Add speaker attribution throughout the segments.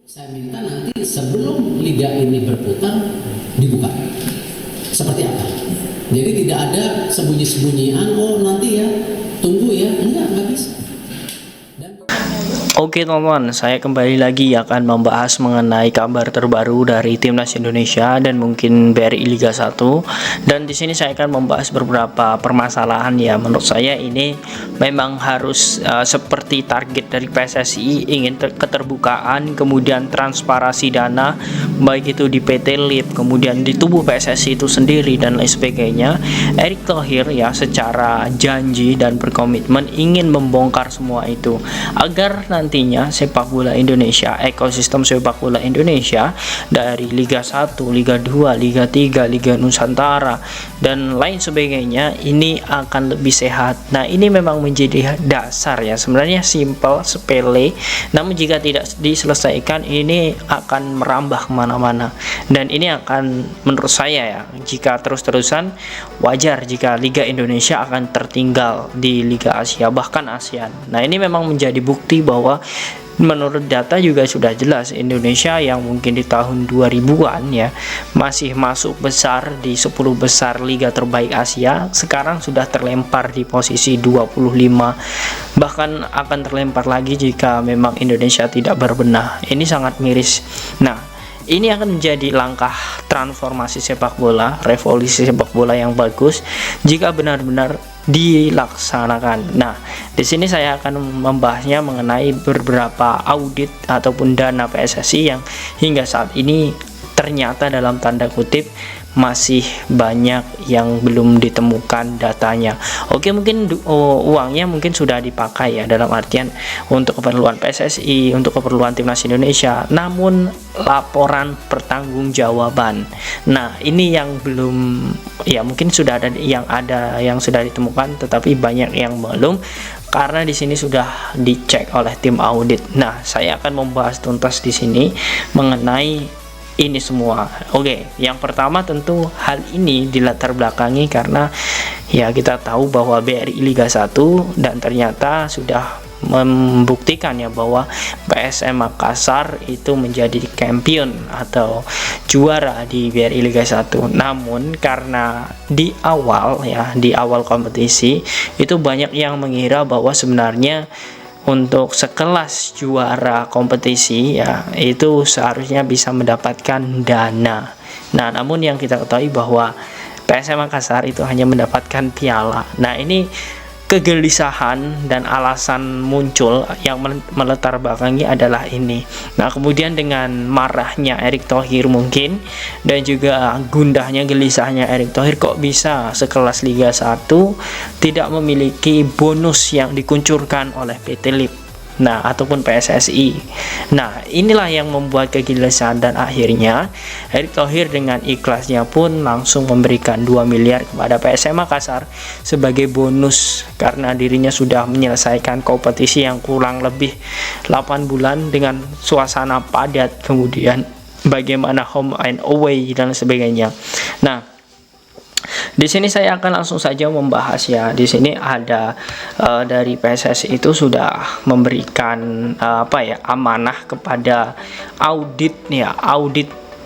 Speaker 1: Saya minta nanti sebelum liga ini berputar dibuka. Seperti apa? Jadi tidak ada sembunyi-sembunyian, oh nanti ya, tunggu ya. Enggak bisa.
Speaker 2: Oke teman-teman, saya kembali lagi akan membahas mengenai kabar terbaru dari Timnas Indonesia dan mungkin BRI Liga 1. Dan di sini saya akan membahas beberapa permasalahan ya. Menurut saya ini memang harus seperti target dari PSSI, ingin keterbukaan, kemudian transparansi dana, baik itu di PT LIP, kemudian di tubuh PSSI itu sendiri dan lain sebagainya. Erick Thohir ya secara janji dan berkomitmen ingin membongkar semua itu agar nantinya sepak bola Indonesia, ekosistem sepak bola Indonesia dari Liga 1, Liga 2, Liga 3, Liga Nusantara dan lain sebagainya ini akan lebih sehat. Nah, ini memang menjadi dasar ya, sebenarnya simpel, sepele, namun jika tidak diselesaikan ini akan merambah kemana-mana dan ini akan, menurut saya ya, jika terus-terusan wajar jika Liga Indonesia akan tertinggal di Liga Asia bahkan ASEAN. Nah, ini memang menjadi bukti bahwa menurut data juga sudah jelas Indonesia yang mungkin di tahun 2000-an ya masih masuk besar di 10 besar liga terbaik Asia, sekarang sudah terlempar di posisi 25, bahkan akan terlempar lagi jika memang Indonesia tidak berbenah. Ini sangat miris. Nah, ini akan menjadi langkah transformasi sepak bola, revolusi sepak bola yang bagus jika benar-benar dilaksanakan. Nah, di sini saya akan membahasnya mengenai beberapa audit ataupun dana PSSI yang hingga saat ini ternyata dalam tanda kutip masih banyak yang belum ditemukan datanya. Oke, mungkin uangnya mungkin sudah dipakai ya, dalam artian untuk keperluan PSSI, untuk keperluan Timnas Indonesia, namun laporan pertanggungjawaban. Nah, ini yang belum ya, mungkin sudah ada yang sudah ditemukan tetapi banyak yang belum, karena di sini sudah dicek oleh tim audit. Nah, saya akan membahas tuntas di sini mengenai ini semua. Oke, yang pertama tentu hal ini dilatar belakangi karena ya kita tahu bahwa BRI Liga 1 dan ternyata sudah membuktikan ya bahwa PSM Makassar itu menjadi champion atau juara di BRI Liga 1. Namun karena di awal kompetisi itu banyak yang mengira bahwa sebenarnya untuk sekelas juara kompetisi ya itu seharusnya bisa mendapatkan dana. Nah, namun yang kita ketahui bahwa PSM Makassar itu hanya mendapatkan piala. Nah, ini kegelisahan dan alasan muncul yang meletar belakangi adalah ini. Nah, kemudian dengan marahnya Erick Thohir mungkin dan juga gundahnya, gelisahnya Erick Thohir, kok bisa sekelas Liga 1 tidak memiliki bonus yang dikuncurkan oleh PT LIP, nah ataupun PSSI. Nah, inilah yang membuat kegelisahan dan akhirnya Erick Thohir dengan ikhlasnya pun langsung memberikan 2 miliar kepada PSM Makassar sebagai bonus karena dirinya sudah menyelesaikan kompetisi yang kurang lebih 8 bulan dengan suasana padat, kemudian bagaimana home and away dan sebagainya. Nah, di sini saya akan langsung saja membahas ya. Di sini ada dari PSSI itu sudah memberikan amanah kepada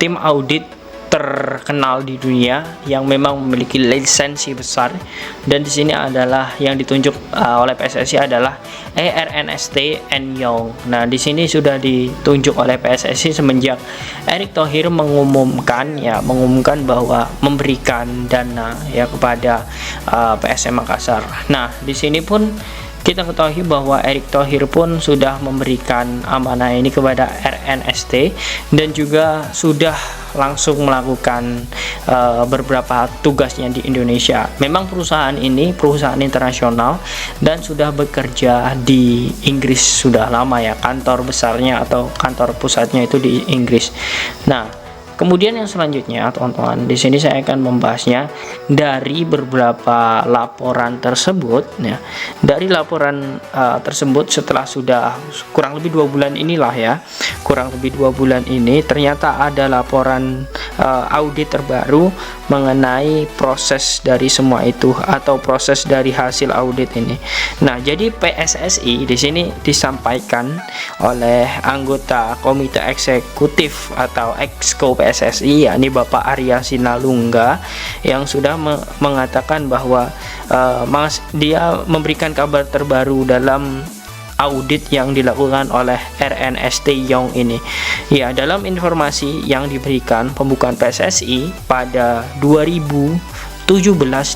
Speaker 2: tim audit terkenal di dunia yang memang memiliki lisensi besar, dan di sini adalah yang ditunjuk oleh PSSI adalah Ernst & Young. Nah, di sini sudah ditunjuk oleh PSSI semenjak Erick Thohir mengumumkan bahwa memberikan dana ya kepada PSM Makassar. Nah, di sini pun kita ketahui bahwa Erick Thohir pun sudah memberikan amanah ini kepada RNST dan juga sudah langsung melakukan beberapa tugasnya di Indonesia. Memang perusahaan ini perusahaan internasional dan sudah bekerja di Inggris sudah lama ya, kantor besarnya atau kantor pusatnya itu di Inggris. Nah, kemudian yang selanjutnya teman-teman, di sini saya akan membahasnya dari beberapa laporan tersebut ya. Dari laporan tersebut setelah sudah kurang lebih 2 bulan inilah ya, kurang lebih 2 bulan ini ternyata ada laporan audit terbaru mengenai proses dari semua itu atau proses dari hasil audit ini. Nah, jadi PSSI di sini disampaikan oleh anggota Komite Eksekutif atau Exco PSSI, yakni Bapak Arya Sinalungga, yang sudah mengatakan bahwa dia memberikan kabar terbaru dalam audit yang dilakukan oleh RNST Young ini. Ya, dalam informasi yang diberikan pembukaan PSSI pada 2017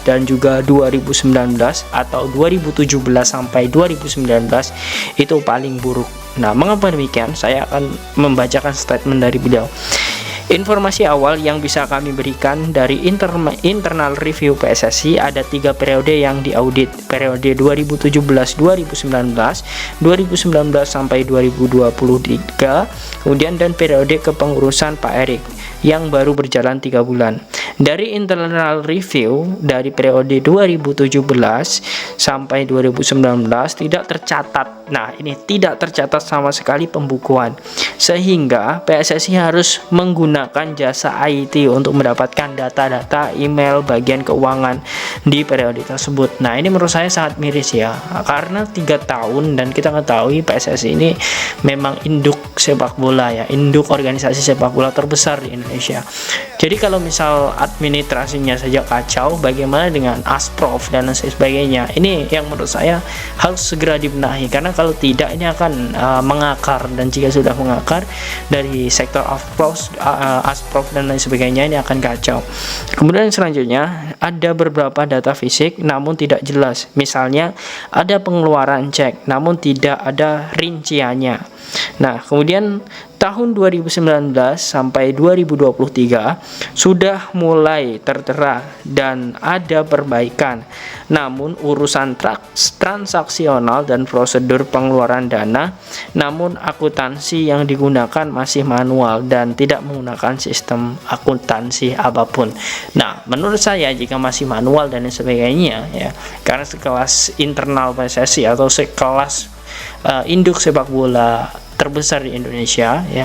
Speaker 2: dan juga 2019 atau 2017 sampai 2019 itu paling buruk. Nah, mengapa demikian? Saya akan membacakan statement dari beliau. Informasi awal yang bisa kami berikan dari internal review PSSI, ada 3 periode yang diaudit, periode 2017-2019, 2019 sampai 2023, kemudian dan periode kepengurusan Pak Erik yang baru berjalan 3 bulan. Dari internal review dari periode 2017 sampai 2019 tidak tercatat. Nah, ini tidak tercatat sama sekali pembukuan, sehingga PSSI harus menggunakan jasa IT untuk mendapatkan data-data email bagian keuangan di periode tersebut. Nah, ini menurut saya sangat miris ya, karena 3 tahun dan kita ketahui PSSI ini memang induk sepak bola ya, induk organisasi sepak bola terbesar di Indonesia. Jadi kalau misal administrasinya saja kacau, bagaimana dengan Asprof dan sebagainya? Ini yang menurut saya harus segera dibenahi, karena kalau tidak ini akan mengakar, dan jika sudah mengakar dari sektor Asprof dan lain sebagainya, ini akan kacau. Kemudian selanjutnya ada beberapa data fisik namun tidak jelas. Misalnya ada pengeluaran cek namun tidak ada rinciannya. Nah, kemudian tahun 2019 sampai 2023 sudah mulai tertera dan ada perbaikan. Namun urusan transaksional dan prosedur pengeluaran dana, namun akuntansi yang digunakan masih manual dan tidak menggunakan sistem akuntansi apapun. Nah, menurut saya jika masih manual dan sebagainya ya, karena sekelas internal PSSI atau sekelas induk sepak bola terbesar di Indonesia ya,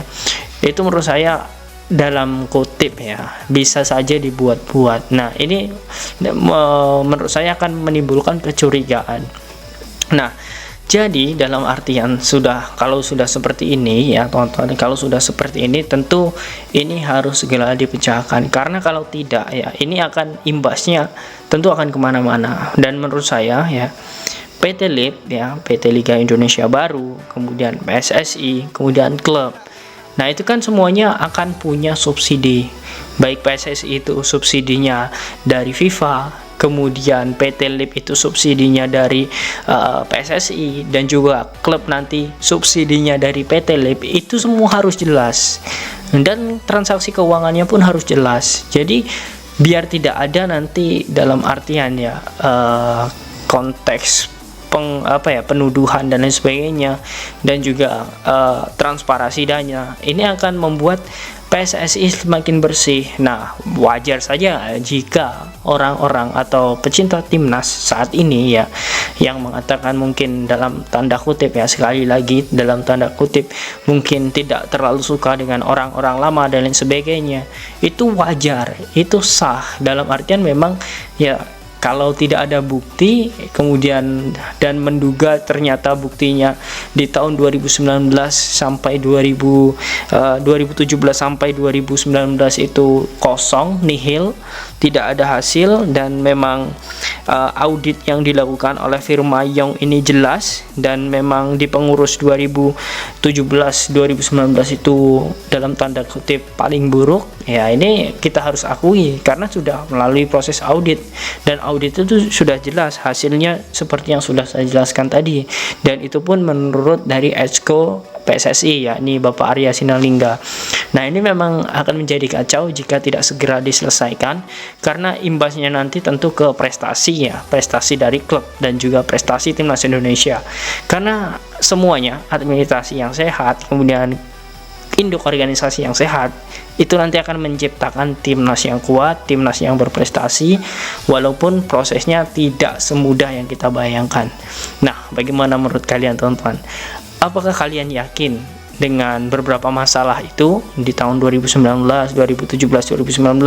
Speaker 2: itu menurut saya dalam kutip ya bisa saja dibuat-buat. Nah, ini menurut saya akan menimbulkan kecurigaan. Nah, jadi dalam artian kalau sudah seperti ini ya teman-teman, kalau sudah seperti ini tentu ini harus segera dipecahkan, karena kalau tidak ya ini akan imbasnya tentu akan kemana-mana. Dan menurut saya ya PT LIB ya, PT Liga Indonesia Baru, kemudian PSSI, kemudian klub. Nah, itu kan semuanya akan punya subsidi. Baik PSSI itu subsidinya dari FIFA, kemudian PT LIB itu subsidinya dari PSSI, dan juga klub nanti subsidinya dari PT LIB. Itu semua harus jelas. Dan transaksi keuangannya pun harus jelas. Jadi biar tidak ada nanti dalam artian ya konteks penuduhan dan lain sebagainya, dan juga transparansi dana, ini akan membuat PSSI semakin bersih. Nah, wajar saja jika orang-orang atau pecinta timnas saat ini ya yang mengatakan mungkin dalam tanda kutip ya, sekali lagi dalam tanda kutip, mungkin tidak terlalu suka dengan orang-orang lama dan lain sebagainya. Itu wajar, itu sah, dalam artian memang ya kalau tidak ada bukti kemudian dan menduga ternyata buktinya di tahun 2019 sampai 2017 sampai 2019 itu kosong, nihil, tidak ada hasil, dan memang audit yang dilakukan oleh firma Young ini jelas, dan memang di pengurus 2017-2019 itu dalam tanda kutip paling buruk ya, ini kita harus akui karena sudah melalui proses audit, dan audit itu sudah jelas hasilnya seperti yang sudah saya jelaskan tadi, dan itu pun menurut dari Exco PSSI yakni Bapak Arya Sinalungga. Nah, ini memang akan menjadi kacau jika tidak segera diselesaikan, karena imbasnya nanti tentu ke prestasi ya, prestasi dari klub dan juga prestasi timnas Indonesia, karena semuanya administrasi yang sehat, kemudian induk organisasi yang sehat, itu nanti akan menciptakan timnas yang kuat, timnas yang berprestasi, walaupun prosesnya tidak semudah yang kita bayangkan. Nah, bagaimana menurut kalian teman-teman? Apakah kalian yakin dengan beberapa masalah itu di tahun 2019, 2017, 2019,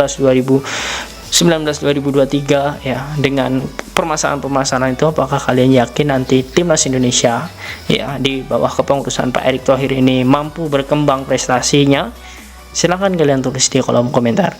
Speaker 2: 2023 ya, dengan permasalahan-permasalahan itu, apakah kalian yakin nanti timnas Indonesia ya di bawah kepengurusan Pak Erick Thohir ini mampu berkembang prestasinya? Silahkan kalian tulis di kolom komentar.